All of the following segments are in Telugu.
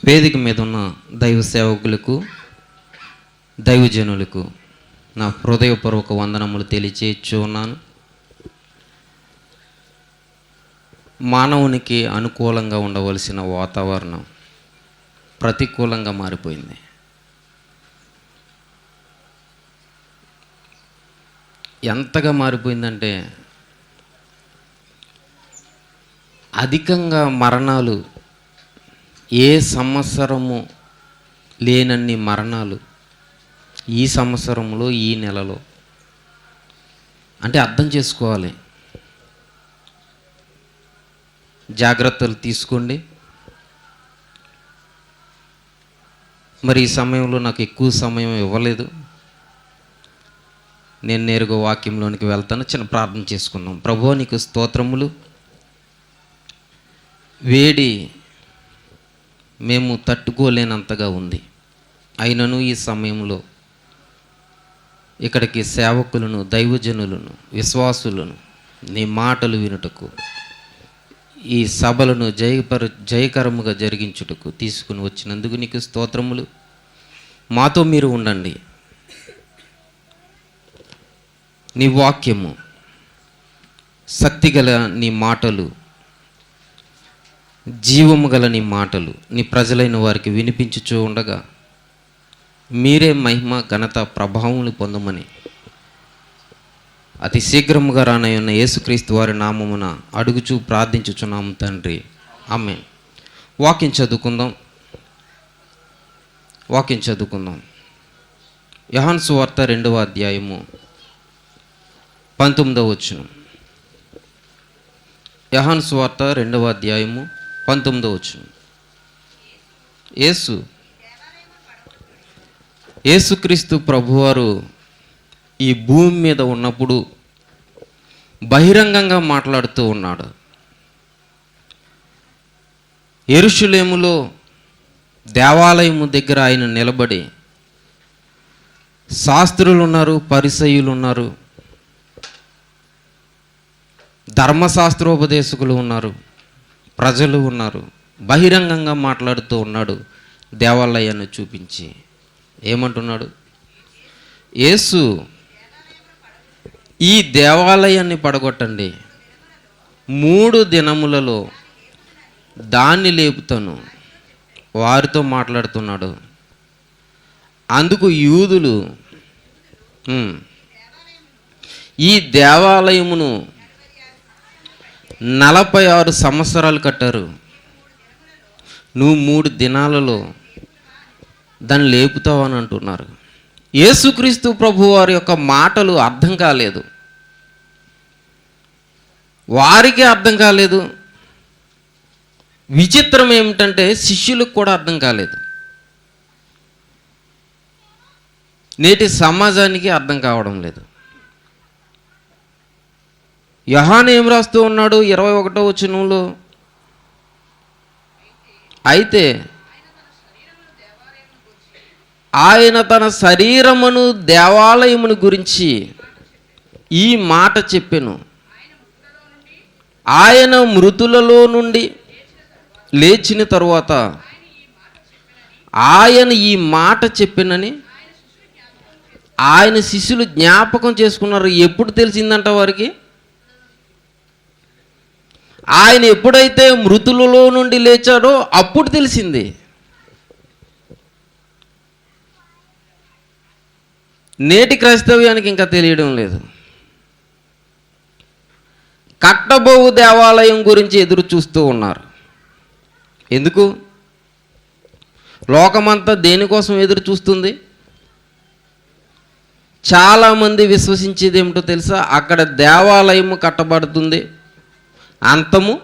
వేదిక మీద ఉన్న దైవ సేవకులకు, దైవజనులకు నా హృదయపూర్వక వందనములు తెలియచేయచ్చు ఉన్నాను. మానవునికి అనుకూలంగా ఉండవలసిన వాతావరణం ప్రతికూలంగా మారిపోయింది. ఎంతగా మారిపోయిందంటే అధికంగా మరణాలు, ఏ సంవత్సరము లేనన్ని మరణాలు ఈ సంవత్సరంలో, ఈ నెలలో. అంటే అర్థం చేసుకోవాలి, జాగ్రత్తలు తీసుకోండి. మరి ఈ సమయంలో నాకు ఎక్కువ సమయం ఇవ్వలేదు, నేను నేరుగా వాక్యంలోనికి వెళ్తాను. చిన్న ప్రార్థన చేసుకున్నాం. ప్రభువా, నీకు స్తోత్రములు. వేడి మేము తట్టుకోలేనంతగా ఉంది. అయినను ఈ సమయంలో ఇక్కడికి సేవకులను, దైవజనులను, విశ్వాసులను నీ మాటలు వినుటకు, ఈ సభలను జయకరముగా జరిగించుటకు తీసుకుని వచ్చినందుకు నీకు స్తోత్రములు. మాతో మీరు ఉండండి. నీ వాక్యము, శక్తిగల నీ మాటలు, జీవము గల నీ మాటలు నీ ప్రజలైన వారికి వినిపించుచూ ఉండగా మీరే మహిమ, ఘనత, ప్రభావములు పొందమని అతి శీఘ్రముగా రానయ్యున్న యేసుక్రీస్తు వారి నామమున అడుగుచూ ప్రార్థించుచున్నాము తండ్రి, ఆమేన్. వాక్యం చదువుకుందాం. యోహాను సువార్త 2వ అధ్యాయము 19వ వచనం. యోహాను సువార్త 2వ అధ్యాయము 19వ వచనం. యేసుక్రీస్తు ప్రభువారు ఈ భూమి మీద ఉన్నప్పుడు బహిరంగంగా మాట్లాడుతూ ఉన్నాడు. యెరూషలేములో దేవాలయము దగ్గర ఆయన నిలబడి, శాస్త్రులు ఉన్నారు, పరిసయ్యులు ఉన్నారు, ధర్మశాస్త్రోపదేశకులు ఉన్నారు, ప్రజలు ఉన్నారు. బహిరంగంగా మాట్లాడుతూ ఉన్నాడు. దేవాలయాన్ని చూపించి ఏమంటున్నాడు? యేసు, ఈ దేవాలయాన్ని పడగొట్టండి, 3 దినములలో దాన్ని లేపుతాను. వారితో మాట్లాడుతున్నాడు. అందుకు యూదులు ఈ దేవాలయమును 46 సంవత్సరాలు కట్టారు, నువ్వు 3 దినాలలో దాన్ని లేపుతావు అని అంటున్నారు. యేసుక్రీస్తు ప్రభు వారి యొక్క మాటలు అర్థం కాలేదు, వారికి అర్థం కాలేదు. విచిత్రం ఏమిటంటే శిష్యులకు కూడా అర్థం కాలేదు. నేటి సమాజానికి అర్థం కావడం లేదు. యోహాను ఏం రాస్తూ ఉన్నాడు 21వ వచనంలో? అయితే ఆయన తన శరీరమును, దేవాలయమును గురించి ఈ మాట చెప్పెను. ఆయన మృతులలో నుండి లేచిన తరువాత ఆయన ఈ మాట చెప్పెనని ఆయన శిష్యులు జ్ఞాపకం చేసుకున్నారు. ఎప్పుడు తెలిసిందంట వారికి? ఆయన ఎప్పుడైతే మృతులలో నుండి లేచాడో అప్పుడు తెలిసింది. నేటి క్రైస్తవ్యానికి ఇంకా తెలియడం లేదు. కట్టబోవు దేవాలయం గురించి ఎదురు చూస్తూ ఉన్నారు. ఎందుకు? లోకమంతా దేనికోసం ఎదురు చూస్తుంది? చాలామంది విశ్వసించేది ఏమిటో తెలుసా? అక్కడ దేవాలయము కట్టబడుతుంది, అంతము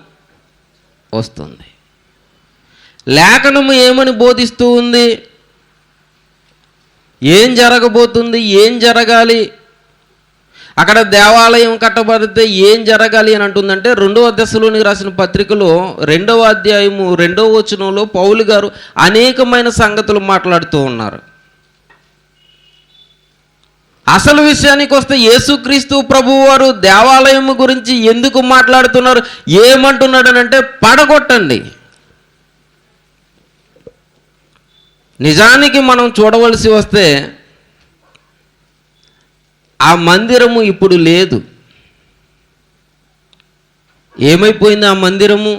వస్తుంది. లేఖనము ఏమని బోధిస్తూ ఉంది? ఏం జరగబోతుంది, ఏం జరగాలి, అక్కడ దేవాలయం కట్టబడితే ఏం జరగాలి అని అంటుందంటే 2వ దశలోనికి రాసిన పత్రికలో 2వ అధ్యాయము 2వ వచనంలో పౌలు గారు అనేకమైన సంగతులు మాట్లాడుతూ ఉన్నారు. అసలు విషయానికి వస్తే యేసుక్రీస్తు ప్రభువారు దేవాలయం గురించి ఎందుకు మాట్లాడుతున్నారు? ఏమంటున్నాడు అంటే పడగొట్టండి. నిజానికి మనం చూడవలసి వస్తే ఆ మందిరము ఇప్పుడు లేదు. ఏమైపోయింది ఆ మందిరము?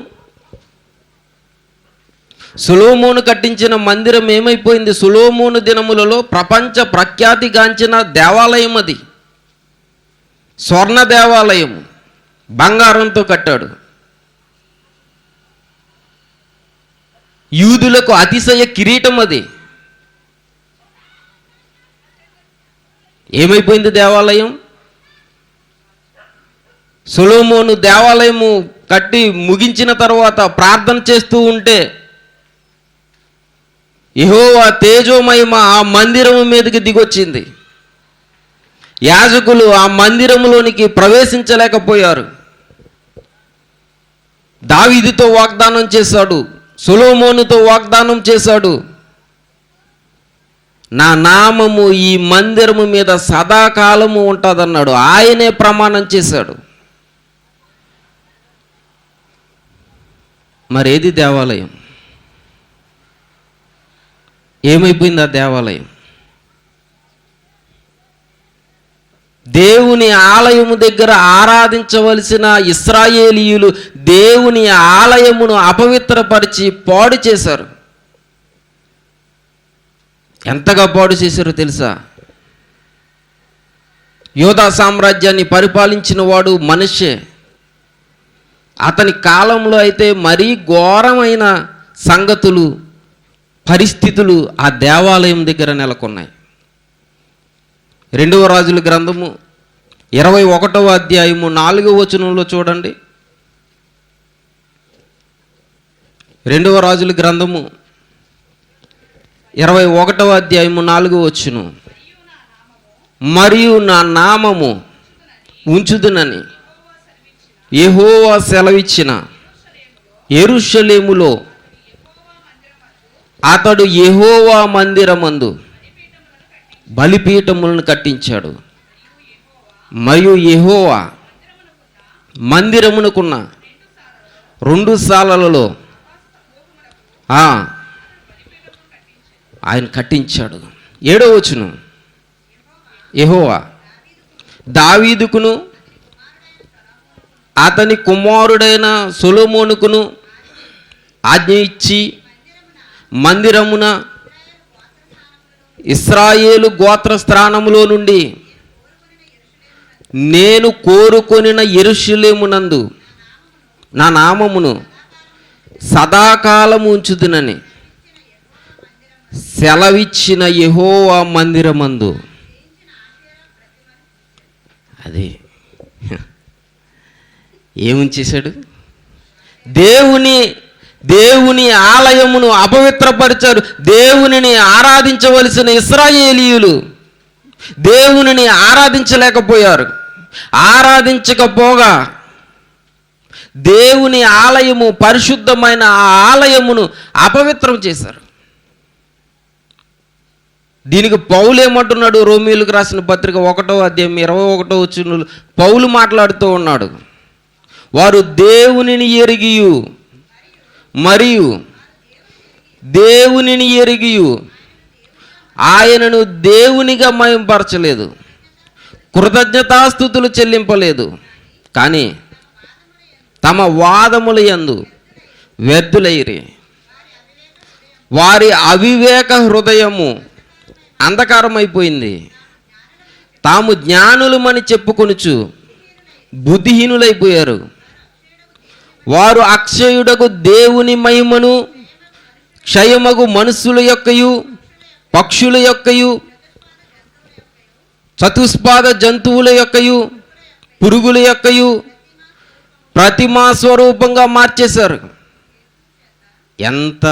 సొలొమోను కట్టించిన మందిరం ఏమైపోయింది? సొలొమోను దినములలో ప్రపంచ ప్రఖ్యాతిగాంచిన దేవాలయం అది. స్వర్ణ దేవాలయం, బంగారంతో కట్టాడు. యూదులకు అతిశయ కిరీటం అది. ఏమైపోయింది దేవాలయం? సొలొమోను దేవాలయము కట్టి ముగించిన తర్వాత ప్రార్థన చేస్తూ ఉంటే యెహోవా తేజోమహిమ ఆ మందిరము మీదకి దిగొచ్చింది. యాజకులు ఆ మందిరములోనికి ప్రవేశించలేకపోయారు. దావీదుతో వాగ్దానం చేశాడు, సొలొమోనుతో వాగ్దానం చేశాడు, నా నామము ఈ మందిరము మీద సదాకాలము ఉంటుందన్నాడు. ఆయనే ప్రమాణం చేశాడు. మరేది దేవాలయం? ఏమైపోయింది ఆ దేవాలయం? దేవుని ఆలయము దగ్గర ఆరాధించవలసిన ఇశ్రాయేలీయులు దేవుని ఆలయమును అపవిత్రపరిచి పాడు చేశారు. ఎంతగా పాడు చేశారో తెలుసా? యోధా సామ్రాజ్యాన్ని పరిపాలించిన వాడు మనష్షే. అతని కాలంలో అయితే మరీ ఘోరమైన సంగతులు, పరిస్థితులు ఆ దేవాలయం దగ్గర నెలకొన్నాయి. 2వ రాజుల గ్రంథము 21వ అధ్యాయము 4వ వచనంలో చూడండి. 2వ రాజుల గ్రంథము 21వ అధ్యాయము 4వ వచనం, మరియు నా నామము ఉంచుదునని యెహోవా సెలవిచ్చిన యెరూషలేములో అతడు యెహోవా మందిరమందు బలిపీఠములను కట్టించాడు. మరియు యెహోవా మందిరమునకున్న 2 సాలలలో ఆయన కట్టించాడు. 7వ వచనం, యెహోవా దావీదుకును అతని కుమారుడైన సొలొమోనుకును ఆజ్ఞ ఇచ్చి మందిరమున ఇశ్రాయేలు గోత్ర స్థానములో నుండి నేను కోరుకొనిన యెరూషలేమునందు నా నామమును సదాకాలము ఉంచుదునని సెలవిచ్చిన యెహోవా మందిరమందు. అదే ఏముంచేశాడు? దేవుని ఆలయమును అపవిత్రపరిచారు. దేవునిని ఆరాధించవలసిన ఇశ్రాయేలీయులు దేవునిని ఆరాధించలేకపోయారు. ఆరాధించకపోగా దేవుని ఆలయము, పరిశుద్ధమైన ఆ ఆలయమును అపవిత్రం చేశారు. దీనికి పౌలు ఏమంటున్నాడు? రోమీయులకు రాసిన పత్రిక 1వ అధ్యాయం 21వ వచనంలో పౌలు మాట్లాడుతూ ఉన్నాడు, వారు దేవునిని ఎరిగియు మరియు దేవునిని ఎరిగియు ఆయనను దేవునిగా మహింపరచలేదు, కృతజ్ఞతాస్తుతులు చెల్లింపలేదు, కానీ తమ వాదముల యందు వ్యర్థులైరి. వారి అవివేక హృదయము అంధకారమైపోయింది. తాము జ్ఞానులమని చెప్పుకొనుచు బుద్ధిహీనులైపోయారు. వారు అక్షయుడకు దేవుని మహిమను క్షయమగు మనుషుల యొక్కయు పక్షుల యొక్కయు చతుష్పాద జంతువుల యొక్కయు పురుగుల యొక్కయు ప్రతిమా స్వరూపంగా మార్చేశారు. ఎంత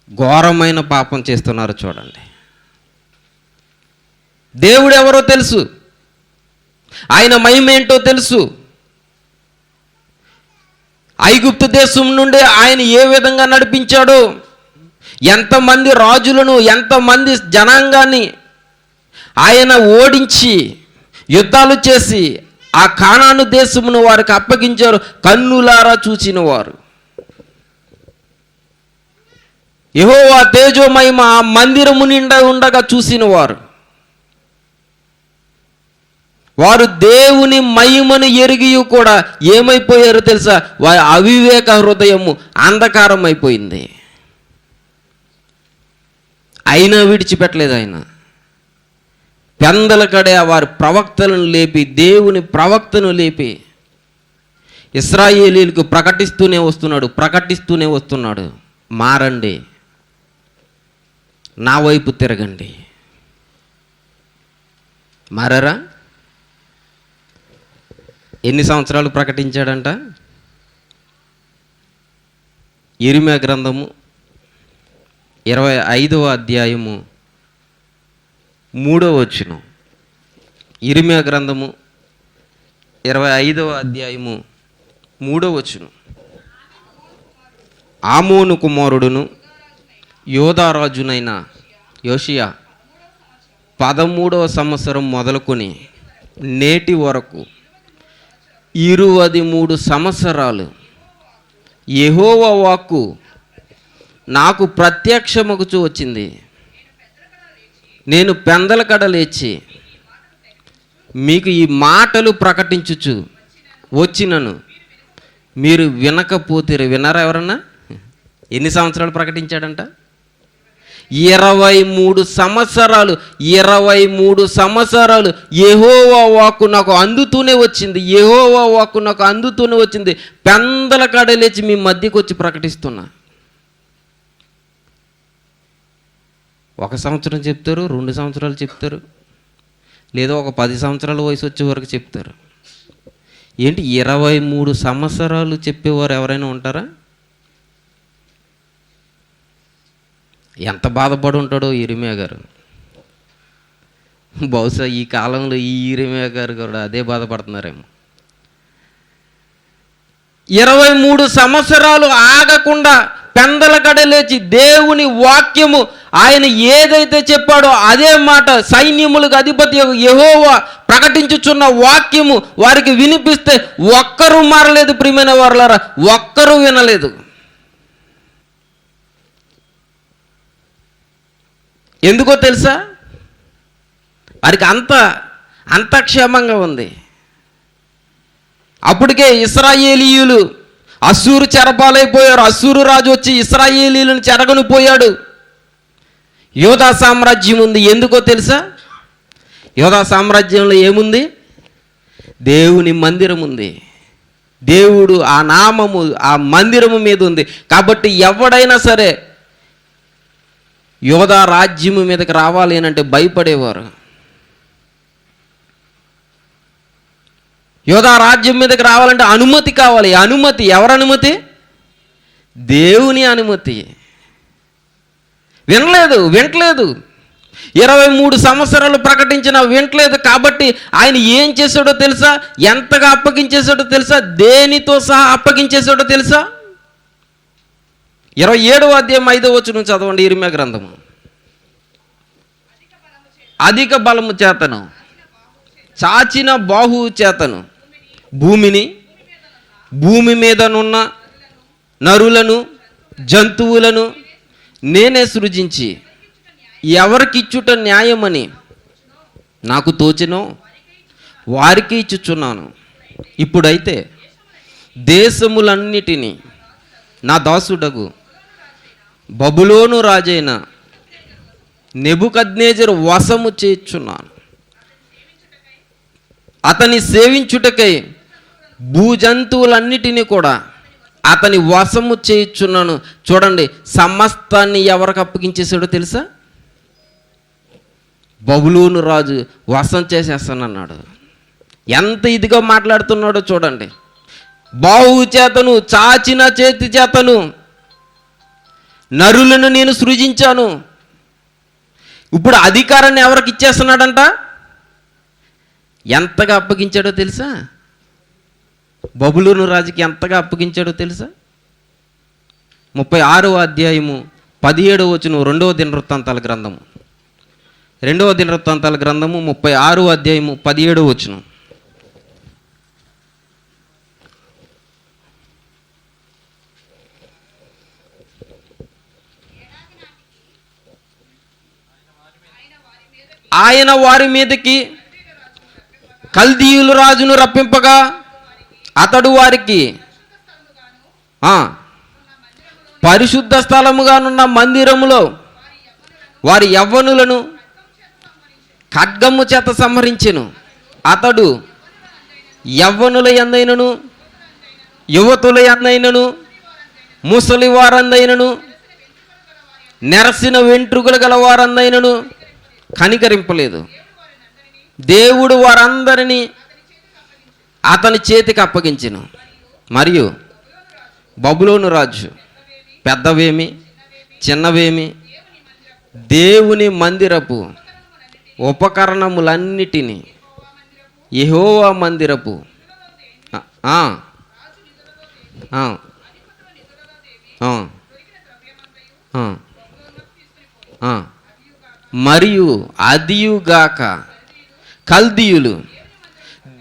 ఘోరమైన పాపం చేస్తున్నారు చూడండి. దేవుడు ఎవరో తెలుసు, ఆయన మహిమ ఏంటో తెలుసు. ఐగుప్తు దేశం నుండి ఆయన ఏ విధంగా నడిపించాడో, ఎంతమంది రాజులను, ఎంతమంది జనాంగాన్ని ఆయన ఓడించి యుద్ధాలు చేసి ఆ కానాను దేశమును వారికి అప్పగించారు. కన్నులారా చూసిన వారు. యెహోవా తేజోమహిమ ఆ మందిరము నిండా ఉండగా చూసిన వారు దేవుని మహిమను ఎరిగి కూడా ఏమైపోయారో తెలుసా? వారి అవివేక హృదయము అంధకారం అయిపోయింది. అయినా విడిచిపెట్టలేదు ఆయన. పెందల కడే వారి ప్రవక్తలను లేపి, దేవుని ప్రవక్తను లేపి ఇశ్రాయేలీయులకు ప్రకటిస్తూనే వస్తున్నాడు. మారండి, నా వైపు తిరగండి. మారారా? ఎన్ని సంవత్సరాలు ప్రకటించాడంట? యెరెమీయా గ్రంథము 25వ అధ్యాయము 3వ వచనం. యెరెమీయా గ్రంథము 25వ అధ్యాయము 3వ వచనం. ఆమోను కుమారుడును యోధారాజునైన యోషియా 13వ సంవత్సరం మొదలుకొని నేటి వరకు 23 సంవత్సరాలు యెహోవా వాక్కు నాకు ప్రత్యక్షమగుచూ వచ్చింది. నేను పెందలకడ లేచి మీకు ఈ మాటలు ప్రకటించుచు వచ్చినను మీరు వినకపోతే వినరా? ఎవరన్నా? ఎన్ని సంవత్సరాలు ప్రకటించాడంట? 23 సంవత్సరాలు. 23 సంవత్సరాలు యెహోవా వాక్కు నాకు అందుతూనే వచ్చింది. పెందల కాడ లేచి మీ మధ్యకు వచ్చి ప్రకటిస్తున్నా. 1 సంవత్సరం చెప్తారు, 2 సంవత్సరాలు చెప్తారు, లేదా ఒక 10 సంవత్సరాల వయసు వచ్చే వరకు చెప్తారు. ఏంటి 23 సంవత్సరాలు చెప్పేవారు ఎవరైనా ఉంటారా? ఎంత బాధపడి ఉంటాడో యెరెమీయా గారు. బహుశా ఈ కాలంలో ఈ యెరెమీయా గారు కూడా అదే బాధపడుతున్నారేమో. 23 సంవత్సరాలు ఆగకుండా పెందల కడ లేచి దేవుని వాక్యము, ఆయన ఏదైతే చెప్పాడో అదే మాట, సైన్యములకు అధిపతి యెహోవా ప్రకటించుచున్న వాక్యము వారికి వినిపిస్తే ఒక్కరూ మారలేదు. ప్రియమైన వారలారా, ఒక్కరూ వినలేదు. ఎందుకో తెలుసా? వారికి అంత క్షేమంగా ఉంది. అప్పటికే ఇశ్రాయేలీయులు అశ్షూరు చెరపాలైపోయారు. అశ్షూరు రాజు వచ్చి ఇశ్రాయేలీయులను చెరగను పోయాడు. యోధా సామ్రాజ్యం ఉంది. ఎందుకో తెలుసా? యోధా సామ్రాజ్యంలో ఏముంది? దేవుని మందిరం ఉంది. దేవుడు ఆ నామము ఆ మందిరము మీద ఉంది. కాబట్టి ఎవడైనా సరే యోధా రాజ్యము మీదకి రావాలి అని అంటే భయపడేవారు. యోధా రాజ్యం మీదకి రావాలంటే అనుమతి కావాలి. అనుమతి ఎవరి అనుమతి? దేవుని అనుమతి. వినలేదు. 23 సంవత్సరాలు ప్రకటించిన వినలేదు. కాబట్టి ఆయన ఏం చేశాడో తెలుసా? ఎంతగా అప్పగించేశాడో తెలుసా? దేనితో సహా అప్పగించేశాడో తెలుసా? 27వ అధ్యాయం 5వ వచనం చదవండి. యెరెమీయా గ్రంథము. అధిక బలము చేతను, చాచిన బాహువు చేతను భూమిని, భూమి మీదనున్న నరులను, జంతువులను నేనే సృజించి ఎవరికిచ్చుట న్యాయమని నాకు తోచెనో వారికి ఇచ్చుచున్నాను. ఇప్పుడైతే దేశములన్నిటినీ నా దాసుడగు బబులోను రాజైన నెబుకద్నెజరు వశము చేయుచున్నాను. అతని సేవించుటకై భూజంతువులన్నిటినీ కూడా అతని వశము చేయుచున్నాను. చూడండి, సమస్తాన్ని ఎవరికి అప్పగించేసాడో తెలుసా? బబులోను రాజు వశం చేసేస్తానన్నాడు. ఎంత ఇదిగా మాట్లాడుతున్నాడో చూడండి. బాహువు చేతను, చాచిన చేతి చేతను నరులను నేను సృజించాను. ఇప్పుడు అధికారాన్ని ఎవరికి ఇచ్చేస్తున్నాడంట? ఎంతగా అప్పగించాడో తెలుసా? బబులోను రాజుకి ఎంతగా అప్పగించాడో తెలుసా? 36వ అధ్యాయము 17వ వచనం, 2వ దినవృత్తాంతాల గ్రంథము. 2వ దినవృత్తాంతాల గ్రంథము 36వ అధ్యాయము 17వ వచనం. ఆయన వారి మీదకి కల్దీయుల రాజును రప్పింపగా అతడు వారికి పరిశుద్ధ స్థలముగానున్న మందిరములో వారి యవ్వనులను ఖడ్గము చేత సంహరించెను. అతడు యవ్వనుల యందైనను యువతుల యందైనను ముసలి వారందైనను నెరసిన వెంట్రుకలు గల వారందైనను కనికరింపలేదు. దేవుడు వారందరినీ అతని చేతికి అప్పగించెను. మరియు బబులోను రాజు పెద్దవేమి చిన్నవేమి దేవుని మందిరపు ఉపకరణములన్నిటినీ యెహోవా మందిరపు మరియు అదియుగాక కల్దీయులు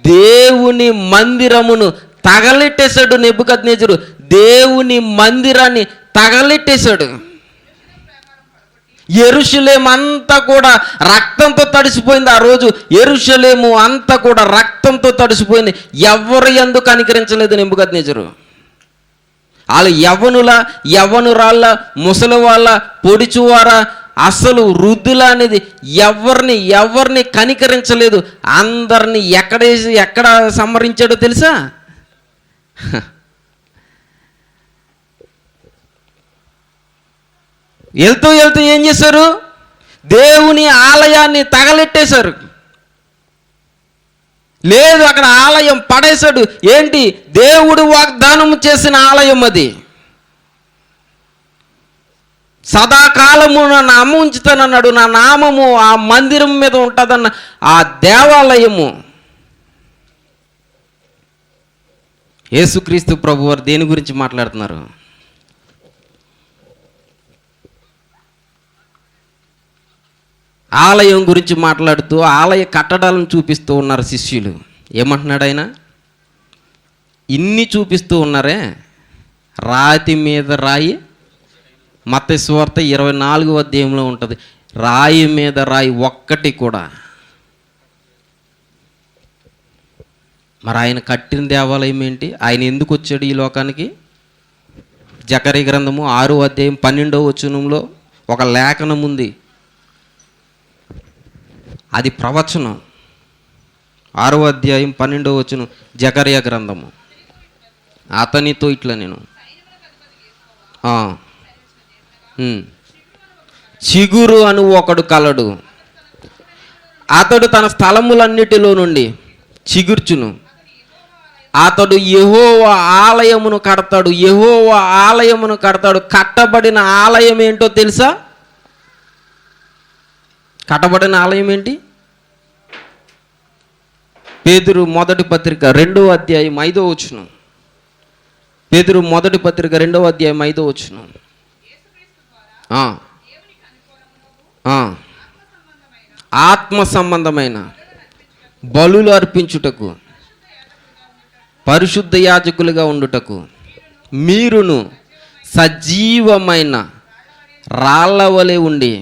దేవుని మందిరమును తగలెట్టేశాడు. నెబుకద్నెజరు దేవుని మందిరాన్ని తగలెట్టేశాడు. యెరూషలేము అంతా కూడా రక్తంతో తడిసిపోయింది. ఆ రోజు యెరూషలేము అంతా కూడా రక్తంతో తడిసిపోయింది. ఎవరు ఎందుకు కనికరించలేదు నెబుకద్నెజరు. వాళ్ళు యవ్వనురాళ్ళ ముసలి వాళ్ళ పొడిచువార అసలు వృద్ధుల అనేది ఎవరిని కనికరించలేదు. అందరిని ఎక్కడ సంహరించాడో తెలుసా? వెళ్తూ ఏం చేశారు? దేవుని ఆలయాన్ని తగలెట్టేశారు. లేదు, అక్కడ ఆలయం పడేశాడు. ఏంటి? దేవుడు వాగ్దానం చేసిన ఆలయం అది. సదాకాలము నా నామం ఉంచుతానన్నాడు. నా నామము ఆ మందిరం మీద ఉంటుందన్న ఆ దేవాలయము. యేసుక్రీస్తు ప్రభువారు దేని గురించి మాట్లాడుతున్నారు? ఆలయం గురించి మాట్లాడుతూ ఆలయ కట్టడాలను చూపిస్తూ ఉన్నారు శిష్యులు. ఏమంటున్నాడు ఆయన? ఇన్ని చూపిస్తూ ఉన్నారే, రాతి మీద రాయి. మత్తయి సువార్త 24వ అధ్యాయంలో ఉంటుంది. రాయి మీద రాయి ఒక్కటి కూడా. మరి ఆయన కట్టిన దేవాలయం ఏంటి? ఆయన ఎందుకు వచ్చాడు ఈ లోకానికి? జకర్యా గ్రంథము 6వ అధ్యాయం 12వ వచనంలో ఒక లేఖనం ఉంది. అది ప్రవచనం. 6వ అధ్యాయం 12వ వచనం జకర్యా గ్రంథము. అతనితో ఇట్లా నేను చిగురు అను ఒకడు కలడు. అతడు తన స్థలములన్నిటిలో నుండి చిగుర్చును. అతడు యెహోవా ఆలయమును కడతాడు. యెహోవా ఆలయమును కడతాడు. కట్టబడిన ఆలయం ఏంటో తెలుసా? కట్టబడిన ఆలయం ఏంటి? పేతురు మొదటి పత్రిక 2వ అధ్యాయం 5వ వచనం. పేతురు మొదటి పత్రిక 2వ అధ్యాయం 5వ వచనం. ఆత్మ సంబంధమైన బలులు అర్పించుటకు పరిశుద్ధ యాజకులుగా ఉండుటకు మీరును సజీవమైన రాళ్ళ వలె ఉండి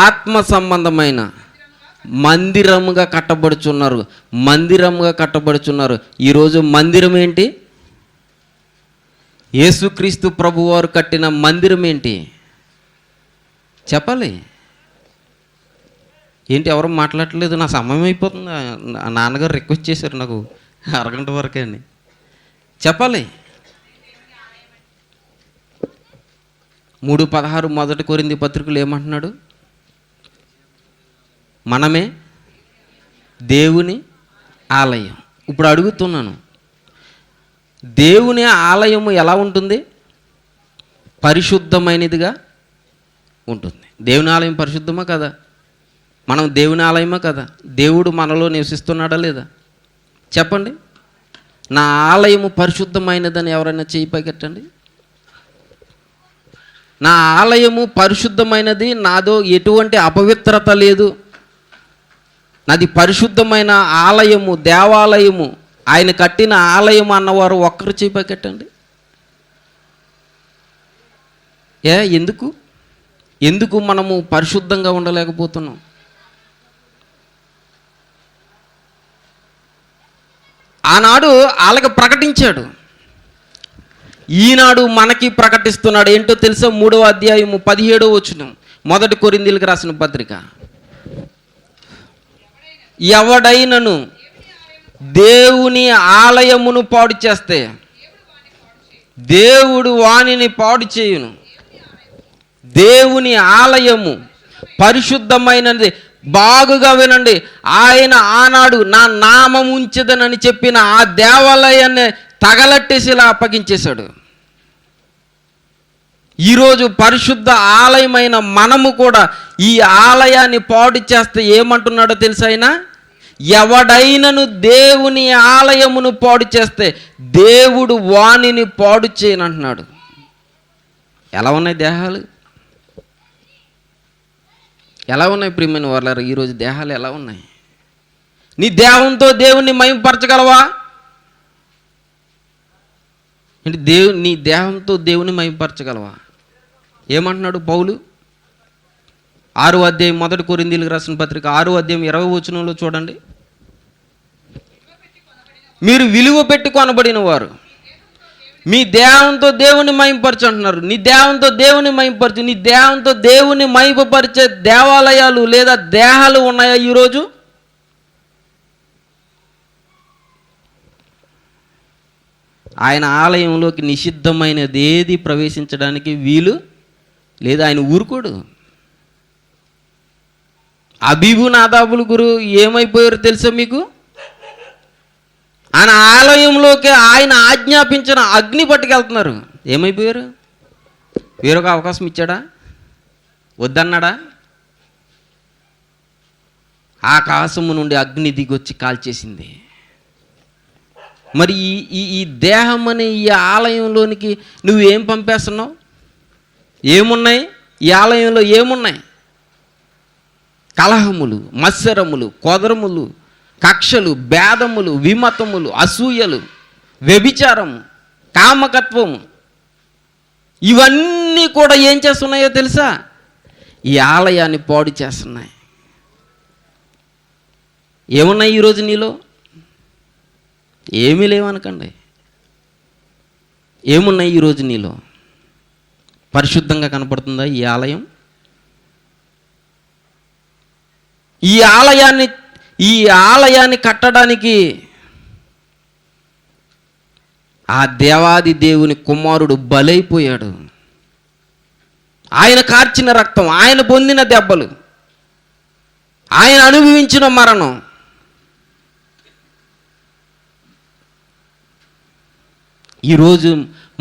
ఆత్మ సంబంధమైన మందిరముగా కట్టబడుచున్నారు. మందిరముగా కట్టబడుచున్నారు. ఈరోజు మందిరం ఏంటి? యేసుక్రీస్తు ప్రభువారు కట్టిన మందిరం ఏంటి చెప్పాలి. ఏంటి ఎవరు మాట్లాడట్లేదు? నా సమయం అయిపోతుంది. నాన్నగారు రిక్వెస్ట్ చేశారు నాకు అరగంట వరకే అని చెప్పాలి. 3:16 మొదటి కొరింథీ పత్రికలు ఏమంటున్నాడు? మనమే దేవుని ఆలయం. ఇప్పుడు అడుగుతున్నాను, దేవుని ఆలయము ఎలా ఉంటుంది? పరిశుద్ధమైనదిగా ఉంటుంది. దేవుని ఆలయం పరిశుద్ధమా కదా? మనం దేవుని ఆలయమా కదా? దేవుడు మనలో నివసిస్తున్నాడా లేదా? చెప్పండి. నా ఆలయము పరిశుద్ధమైనదని ఎవరైనా చేయి పైకెట్టండి. నా ఆలయము పరిశుద్ధమైనది, నాదో ఎటువంటి అపవిత్రత లేదు, నాది పరిశుద్ధమైన ఆలయము, దేవాలయము, ఆయన కట్టిన ఆలయం అన్నవారు ఒక్కరు చేయి పైకెట్టండి. ఎందుకు మనము పరిశుద్ధంగా ఉండలేకపోతున్నాం? ఆనాడు వాళ్ళకి ప్రకటించాడు, ఈనాడు మనకి ప్రకటిస్తున్నాడు. ఏంటో తెలుసా? 3వ అధ్యాయము 17వ వచనం, 1 కొరింథీయులకు రాసిన పత్రిక. ఎవడైనను దేవుని ఆలయమును పాడు చేస్తే దేవుడు వానిని పాడు చేయును. దేవుని ఆలయము పరిశుద్ధమైనది. బాగుగా వినండి, ఆయన ఆనాడు నా నామం ఉంచదనని చెప్పిన ఆ దేవాలయాన్ని తగలట్టేసి ఇలా అప్పగించేశాడు. ఈరోజు పరిశుద్ధ ఆలయమైన మనము కూడా ఈ ఆలయాన్ని పాడు చేస్తే ఏమంటున్నాడో తెలుసా? ఆయన, ఎవడైనను దేవుని ఆలయమును పాడు చేస్తే దేవుడు వానిని పాడు చేయనంటున్నాడు. ఎలా ఉన్నాయి దేహాలు? ఎలా ఉన్నాయి ప్రియమైన వారలారా? ఈరోజు దేహాలు ఎలా ఉన్నాయి? నీ దేహంతో దేవుణ్ణి మహిమపరచగలవా? ఏంటి? నీ దేహంతో దేవుని మహిమపరచగలవా? ఏమంటున్నాడు పౌలు? 6వ అధ్యాయం 1 కొరింథీయులకు రాసిన పత్రిక 6వ అధ్యాయం 20వ వచనంలో చూడండి. మీరు విలువ పెట్టి కొనబడిన వారు, మీ దేహంతో దేవుని మహిమపరచు అంటున్నారు. నీ దేహంతో దేవుని మహిమపరచు. నీ దేహంతో దేవుని మహిమపరిచే దేవాలయాలు లేదా దేహాలు ఉన్నాయా ఈరోజు? ఆయన ఆలయంలోకి నిషిద్ధమైనది ఏది ప్రవేశించడానికి వీలు లేదా. ఆయన ఊరుకోడు. అబీబు నాదాబులు గురు ఏమైపోయారు తెలుసా మీకు? ఆయన ఆలయంలోకి ఆయన ఆజ్ఞాపించిన అగ్ని పట్టుకెళ్తున్నారు. ఏమైపోయారు? వేరొక అవకాశం ఇచ్చాడా? వద్దన్నాడా? ఆకాశము నుండి అగ్ని దిగొచ్చి కాల్చేసింది. మరి ఈ దేహం అనే ఈ ఆలయంలోనికి నువ్వేం పంపేస్తున్నావు? ఏమున్నాయి ఈ ఆలయంలో? ఏమున్నాయి? కలహములు, మత్సరములు, కొదరములు, కక్షలు, భేదములు, విమతములు, అసూయలు, వ్యభిచారము, కామకత్వము, ఇవన్నీ కూడా ఏం చేస్తున్నాయో తెలుసా? ఈ ఆలయాన్ని పాడు చేస్తున్నాయి. ఏమున్నాయి ఈరోజు నీలో? ఏమీ లేవనకండి. ఏమున్నాయి ఈరోజు నీలో? పరిశుద్ధంగా కనపడుతుందా ఈ ఆలయం? ఈ ఆలయాన్ని కట్టడానికి ఆ దేవాది దేవుని కుమారుడు బలైపోయాడు. ఆయన కార్చిన రక్తం, ఆయన పొందిన దెబ్బలు, ఆయన అనుభవించిన మరణం ఈరోజు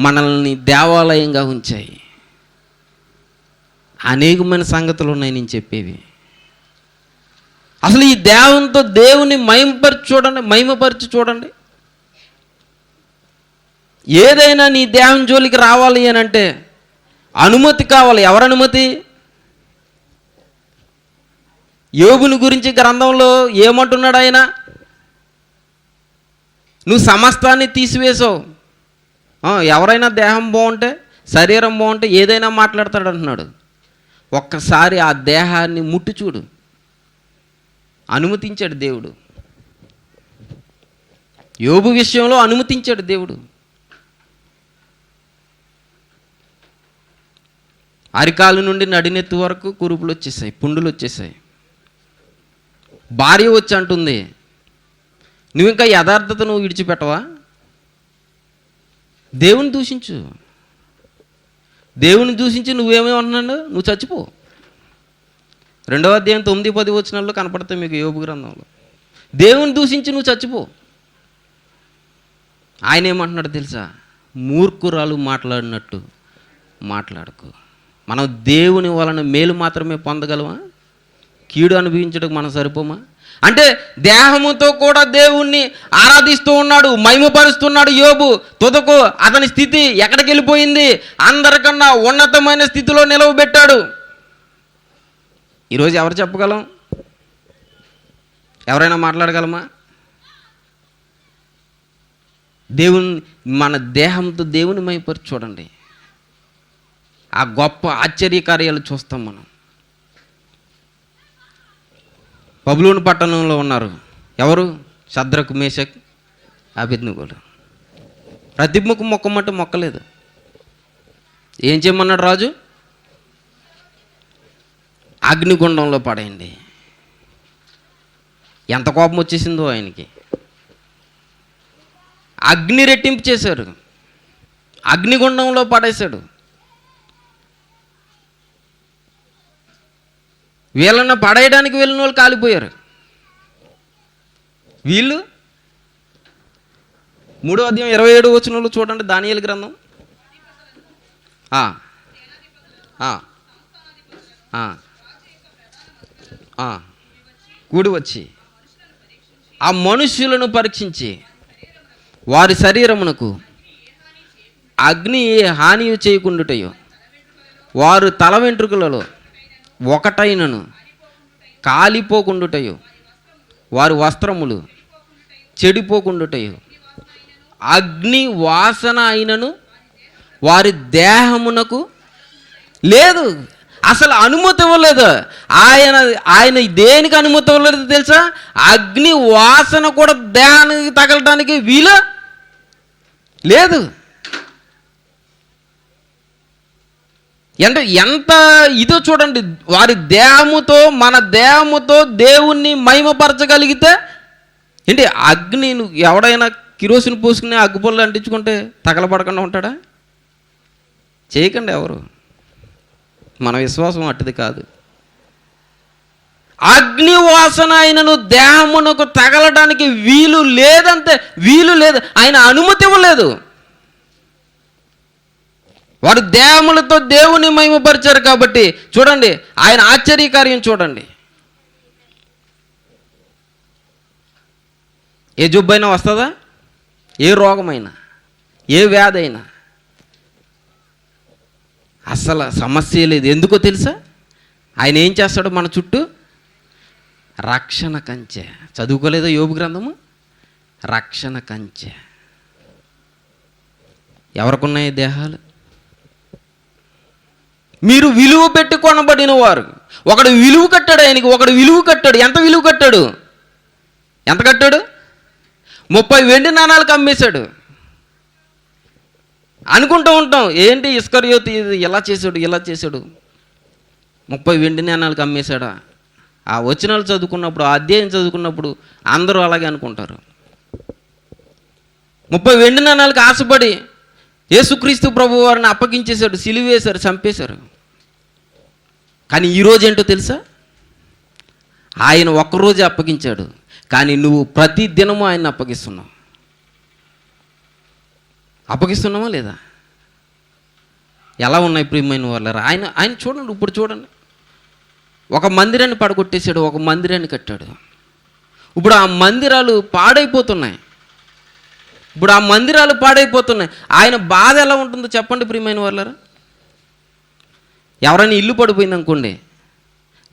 మనల్ని దేవాలయంగా ఉంచాయి. అనేకమైన సంగతులు ఉన్నాయి నేను చెప్పేవి. అసలు ఈ దేవంతో దేవుని మహిమపరిచి చూడండి. ఏదైనా నీ దేహం జోలికి రావాలి అని అంటే అనుమతి కావాలి. ఎవరి అనుమతి? యోబుని గురించి గ్రంథంలో ఏమంటున్నాడు ఆయన? నువ్వు సమస్తాన్ని తీసివేసావు. ఎవరైనా దేహం బాగుంటే, శరీరం బాగుంటే ఏదైనా మాట్లాడతాడు అంటున్నాడు. ఒక్కసారి ఆ దేహాన్ని ముట్టి చూడు. అనుమతించాడు దేవుడు. యోబు విషయంలో అనుమతించాడు దేవుడు. అరికాలు నుండి నడినెత్తి వరకు కురుపులు వచ్చేసాయి, పుండులు వచ్చేసాయి. భార్య వచ్చి అంటుంది, నువ్వు ఇంకా యథార్థతను విడిచిపెట్టవా? దేవుని దూషించు. దేవుని దూషించి నువ్వేమేమంటున్నాడు? నువ్వు చచ్చిపో. 2వ అధ్యాయం 9-10 వచనాల్లో కనపడతాయి మీకు యోబు గ్రంథంలో. దేవుని దూషించి నువ్వు చచ్చిపో. ఆయన ఏమంటున్నాడు తెలుసా? మూర్ఖురాలు మాట్లాడినట్టు మాట్లాడకు. మనం దేవుని వలన మేలు మాత్రమే పొందగలమా? కీడు అనుభవించడానికి మనం సరిపోమా? అంటే దేహముతో కూడా దేవుణ్ణి ఆరాధిస్తూ ఉన్నాడు, మహిమపరుస్తున్నాడు యోబు. తుదకు అతని స్థితి ఎక్కడికి వెళ్ళిపోయింది? అందరికన్నా ఉన్నతమైన స్థితిలో నిలవబెట్టాడు. ఈరోజు ఎవరు చెప్పగలం? ఎవరైనా మాట్లాడగలమా? మన దేహంతో దేవుని మహిమపరిచి చూడండి. ఆ గొప్ప ఆశ్చర్యకార్యాలు చూస్తాం మనం. బబులోను పట్టణంలో ఉన్నారు ఎవరు? షద్రకు, మేషక్, అబేద్నెగోలు. ప్రతి ముక్కు మొక్కమంటే మొక్కలేదు. ఏం చేయమన్నాడు రాజు? అగ్నిగుండంలో పడేయండి. ఎంత కోపం వచ్చేసిందో ఆయనకి. అగ్ని రెట్టింపు చేశారు, అగ్నిగుండంలో పడేశాడు. వీళ్ళని పడేయడానికి వెళ్ళిన వాళ్ళు కాలిపోయారు. వీళ్ళు 3వ అధ్యాయం 27వ వచనంలో చూడండి, దానియేలు గ్రంథం. కూడి వచ్చి ఆ మనుష్యులను పరీక్షించి వారి శరీరమునకు అగ్ని ఏ హాని చేయకుండుటయో వారు తల వెంట్రుకలలో ఒకటైనను కాలిపోకుండుటయో వారి వస్త్రములు చెడిపోకుండుటయో అగ్ని వాసన అయినను వారి దేహమునకు లేదు. అసలు అనుమతి ఇవ్వలేదు ఆయన దేనికి అనుమతి ఇవ్వలేదు తెలుసా? అగ్ని వాసన కూడా దేహానికి తగలడానికి వీలు లేదు. అంటే ఎంత ఇదో చూడండి. వారి దేహముతో మన దేహముతో దేవుణ్ణి మహిమపరచగలిగితే ఏంటి? అగ్ని ఎవడైనా కిరోసిన్ పూసుకుని అగ్గిపుల్లలు అంటించుకుంటే తగలబడకుండా ఉంటాడా? చేయకండి ఎవరు. మన విశ్వాసం అట్టిది కాదు. అగ్ని వాసన ఆయనను దేహమునకు తగలడానికి వీలు లేదంటే వీలు లేదు. ఆయన అనుమతి ఇవ్వలేదు. వారు దేహములతో దేవుని మహిమపరిచారు కాబట్టి చూడండి ఆయన ఆశ్చర్యకార్యం చూడండి. ఏ జబ్బైనా వస్తుందా? ఏ రోగమైనా, ఏ వ్యాధి అయినా అసలు సమస్య లేదు. ఎందుకో తెలుసా? ఆయన ఏం చేస్తాడు? మన చుట్టూ రక్షణ కంచె. చదువుకోలేదో యోబు గ్రంథము? రక్షణ కంచె. ఎవరికున్నాయి దేహాలు? మీరు విలువ పెట్టి కొనబడిన వారు. ఒకడు విలువ కట్టాడు ఆయనకి, ఒకడు విలువ కట్టాడు. ఎంత విలువ కట్టాడు? ఎంత కట్టాడు? 30 వెండి నాణాలకు అమ్మేశాడు. అనుకుంటూ ఉంటాం, ఏంటి ఇస్కరియోతు ఇలా చేశాడు ఇలా చేశాడు. 30 వెండి నాణాలకు అమ్మేశాడా? ఆ వచనాలు చదువుకున్నప్పుడు, ఆ అధ్యాయం చదువుకున్నప్పుడు అందరూ అలాగే అనుకుంటారు. 30 వెండి నాణాలకు ఆశపడి యేసుక్రీస్తు ప్రభు వారిని అప్పగించేశాడు, సిలువేశారు, చంపేశారు. కానీ ఈరోజు ఏంటో తెలుసా? ఆయన ఒక్కరోజే అప్పగించాడు, కానీ నువ్వు ప్రతి దినము ఆయన్ని అప్పగిస్తున్నావు. అప్పగిస్తున్నావా లేదా? ఎలా ఉన్నాయి ప్రియమైన వాళ్ళారా? ఆయన చూడండి, ఇప్పుడు చూడండి. ఒక మందిరాన్ని పడగొట్టేశాడు, ఒక మందిరాన్ని కట్టాడు. ఇప్పుడు ఆ మందిరాలు పాడైపోతున్నాయి. ఆయన బాధ ఎలా ఉంటుందో చెప్పండి ప్రియమైన వాళ్ళారా. ఎవరైనా ఇల్లు పడిపోయింది అనుకోండి,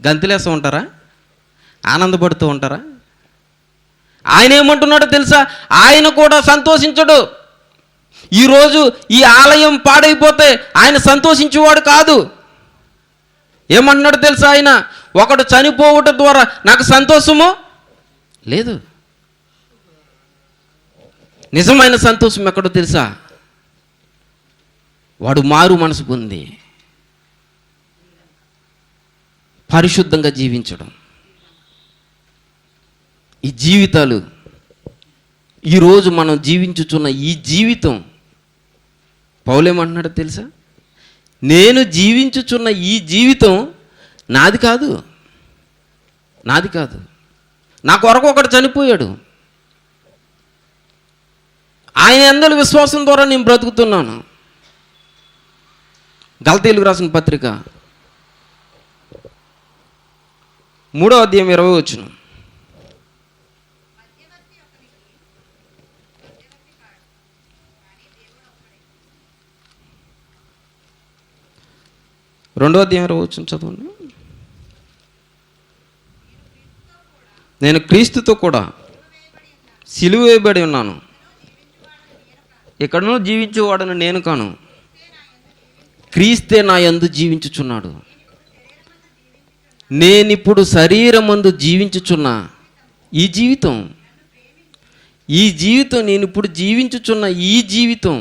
గంతులేస్తూ ఉంటారా? ఆనందపడుతూ ఉంటారా? ఆయన ఏమంటున్నాడో తెలుసా? ఆయన కూడా సంతోషించడు. ఈరోజు ఈ ఆలయం పాడైపోతే ఆయన సంతోషించేవాడు కాదు. ఏమంటున్నాడు తెలుసా? ఆయన ఒకడు చనిపోవటం ద్వారా నాకు సంతోషము లేదు. నిజమైన సంతోషం ఎక్కడో తెలుసా? వాడు మారు మనసు పొంది పరిశుద్ధంగా జీవించడం. ఈ జీవితాలు, ఈరోజు మనం జీవించుచున్న ఈ జీవితం, పౌలేమంటున్నాడో తెలుసా? నేను జీవించుచున్న ఈ జీవితం నాది కాదు. నా కొరకు ఒకడు చనిపోయాడు. ఆయన యందు విశ్వాసం ద్వారా నేను బ్రతుకుతున్నాను. గలతీయులకు రాసిన పత్రిక 3వ అధ్యాయం 20వ వచనం. రెండో అధ్యాయం 20వ వచనం చదవండి. నేను క్రీస్తుతో కూడా సిలువ వేయబడి ఉన్నాను. ఇక్కడను జీవించేవాడను నేను కాను, క్రీస్తే నా యందు జీవించుచున్నాడు. నేనిప్పుడు శరీరమందు జీవించుచున్న ఈ జీవితం ఈ జీవితం, నేను ఇప్పుడు జీవించుచున్న ఈ జీవితం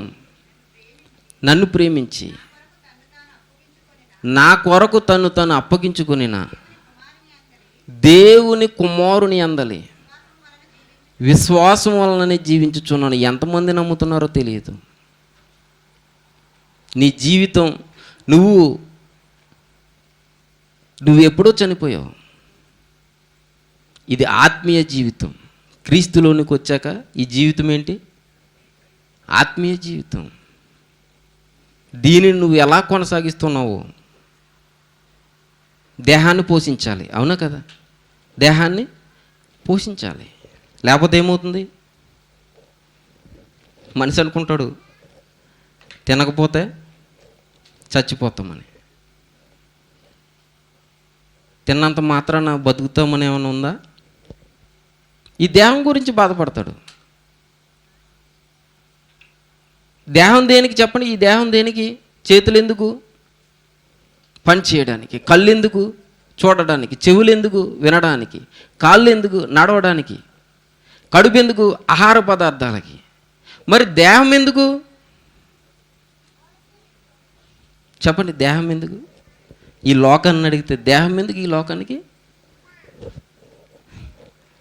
నన్ను ప్రేమించి నా కొరకు తను అప్పగించుకొనిన దేవుని కుమారుని అందలి విశ్వాసం వలననే జీవించుచున్నాను. ఎంతమంది నమ్ముతున్నారో తెలియదు. నీ జీవితం నువ్వు ఎప్పుడో చనిపోయావు. ఇది ఆత్మీయ జీవితం. క్రీస్తులోనికి వచ్చాక ఈ జీవితం ఏంటి? ఆత్మీయ జీవితం. దీనిని నువ్వు ఎలా కొనసాగిస్తున్నావు? దేహాన్ని పోషించాలి, అవునా కదా? దేహాన్ని పోషించాలి, లేకపోతే ఏమవుతుంది? మనిషి అనుకుంటాడు తినకపోతే చచ్చిపోతామని. తిన్నంత మాత్రాన బతుకుతామని ఏమైనా ఉందా? ఈ దేహం గురించి బాధపడతాడు. దేహం దేనికి చెప్పండి? ఈ దేహం దేనికి? చేతులు ఎందుకు? పని చేయడానికి. కళ్ళు ఎందుకు? చూడడానికి. చెవులు ఎందుకు? వినడానికి. కాళ్ళు ఎందుకు? నడవడానికి. కడుపు ఎందుకు? ఆహార పదార్థాలకి. మరి దేహం ఎందుకు చెప్పండి? దేహం ఎందుకు? ఈ లోకాన్ని అడిగితే దేహం ఎందుకు ఈ లోకానికి?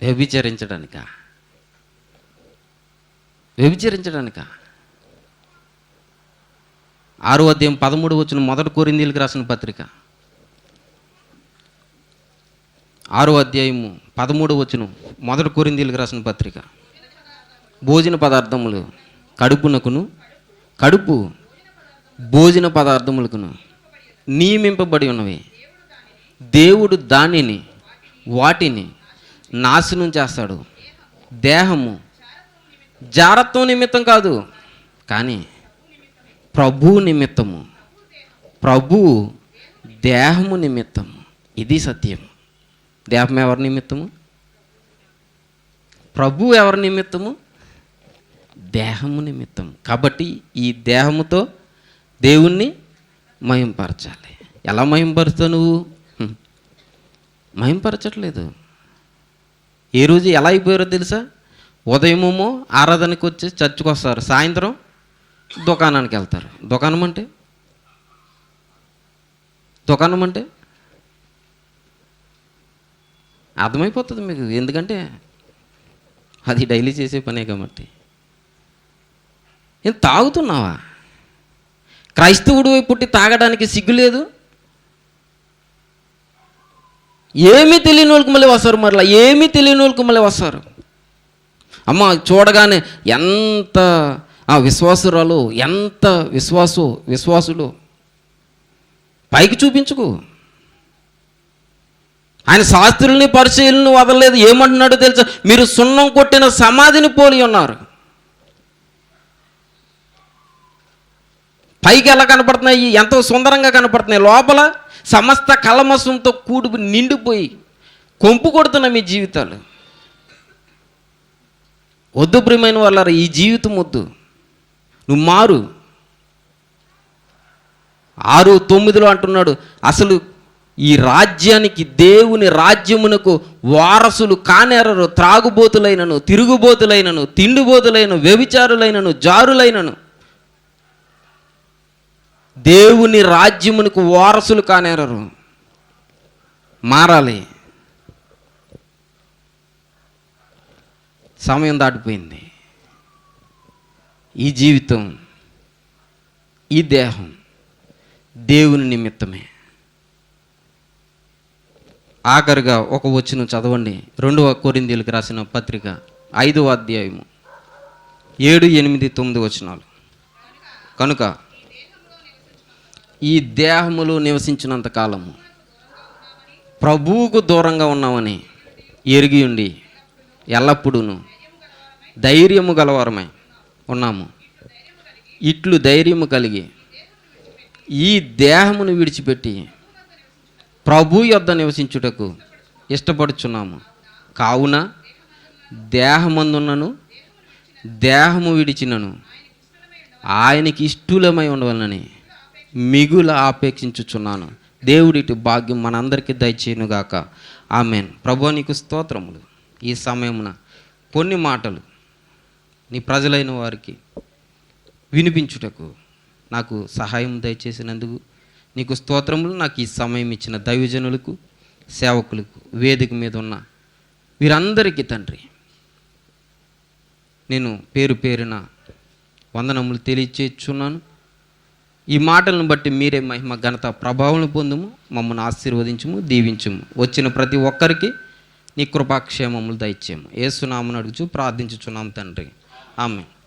వ్యభిచరించడానికా? 6వ అధ్యాయం 13 వచ్చిన మొదటి కొరింథీయులకు రాసిన పత్రిక 6వ అధ్యాయము 13 వచ్చిన మొదటి కొరింథీయులకు రాసిన పత్రిక. భోజన పదార్థములు కడుపు భోజన పదార్థములకును నియమింపబడి ఉన్నవి. దేవుడు వాటిని నాశనం చేస్తాడు. దేహము జారత్వం నిమిత్తం కాదు, కానీ ప్రభు నిమిత్తము, ప్రభువు దేహము నిమిత్తము. ఇది సత్యం. దేహం ఎవరి నిమిత్తము? ప్రభు ఎవరి నిమిత్తము? దేహము నిమిత్తము. కాబట్టి ఈ దేహముతో దేవుణ్ణి మహింపరచాలి. ఎలా మహింపరుస్తావు నువ్వు? మహింపరచట్లేదు. ఏ రోజు ఎలా అయిపోయారో తెలుసా? ఉదయమేమో ఆరాధనకి వచ్చి చర్చికి వస్తారు, సాయంత్రం దుకాణానికి వెళ్తారు. దుకాణం అంటే అర్థమైపోతుంది మీకు, ఎందుకంటే అది డైలీ చేసే పనే కాబట్టి. ఏం తాగుతున్నావా? క్రైస్తవుడు పుట్టి తాగడానికి సిగ్గు లేదు? ఏమీ తెలియని వాళ్ళకి మళ్ళీ వస్తారు. మరలా ఏమీ తెలియని వాళ్ళకి మళ్ళీ వస్తారు. అమ్మ చూడగానే ఎంత విశ్వాసురాలు, ఎంత విశ్వాసులు పైకి చూపించుకు. ఆయన శాస్త్రుల్ని పరిచయులను వదలలేదు. ఏమంటున్నాడో తెలుసా? మీరు సున్నం కొట్టిన సమాధిని పోలి ఉన్నారు. పైకి ఎలా కనపడుతున్నాయి? ఎంతో సుందరంగా కనపడుతున్నాయి. లోపల సమస్త కలమసంతో నిండిపోయి కొంపు కొడుతున్న మీ జీవితాలు. వద్దు ప్రియమైన వాళ్ళారా, ఈ జీవితం వద్దు. నువ్వు మారు. 6:9 అంటున్నాడు, అసలు ఈ రాజ్యానికి, దేవుని రాజ్యమునకు వారసులు కానేరరు త్రాగుబోతులైనను, తిరుగుబోతులైనను, తిండిబోతులైన, వ్యభిచారులైనను, జారులైనను. దేవుని రాజ్యమునకు వారసులు కానేరరు. మారాలి. సమయం దాటిపోయింది. ఈ జీవితం, ఈ దేహం దేవుని నిమిత్తమే. ఆఖరిగా ఒక వచనం చదవండి. 2వ కొరింథీయులకు రాసిన పత్రిక 5వ అధ్యాయము 7, 8, 9 వచనాలు. కనుక ఈ దేహములో నివసించినంత కాలము ప్రభువుకు దూరంగా ఉన్నామని ఎరిగి ఉండి ఎల్లప్పుడూ ధైర్యము గలవారమై ఉన్నాము. ఇట్లు ధైర్యము కలిగి ఈ దేహమును విడిచిపెట్టి ప్రభు యొద్ద నివసించుటకు ఇష్టపడుచున్నాము. కావున దేహమందున్నను దేహము విడిచినను ఆయనకి ఇష్టలమై ఉండవలనని మిగుల ఆపేక్షించుచున్నాను. దేవుడిటి భాగ్యం మనందరికీ దయచేయునుగాక. ఆమెన్. ప్రభువా నీకు స్తోత్రములు. ఈ సమయమున కొన్ని మాటలు నీ ప్రజలైన వారికి వినిపించుటకు నాకు సహాయం దయచేసినందుకు నీకు స్తోత్రములు. నాకు ఈ సమయం ఇచ్చిన దైవజనులకు, సేవకులకు, వేదిక మీద ఉన్న వీరందరికీ తండ్రి నేను పేరు పేరున వందనములు తెలియచేస్తున్నాను. ఈ మాటలను బట్టి మీరే మహిమ, ఘనత, ప్రభావం పొందుము. మమ్మల్ని ఆశీర్వదించుము, దీవించుము. వచ్చిన ప్రతి ఒక్కరికి నీ కృపాక్షేమములు దయచేయము. యేసు నామమున అడుగుచు ప్రార్థించుచున్నాం తండ్రి. ఆమేన్.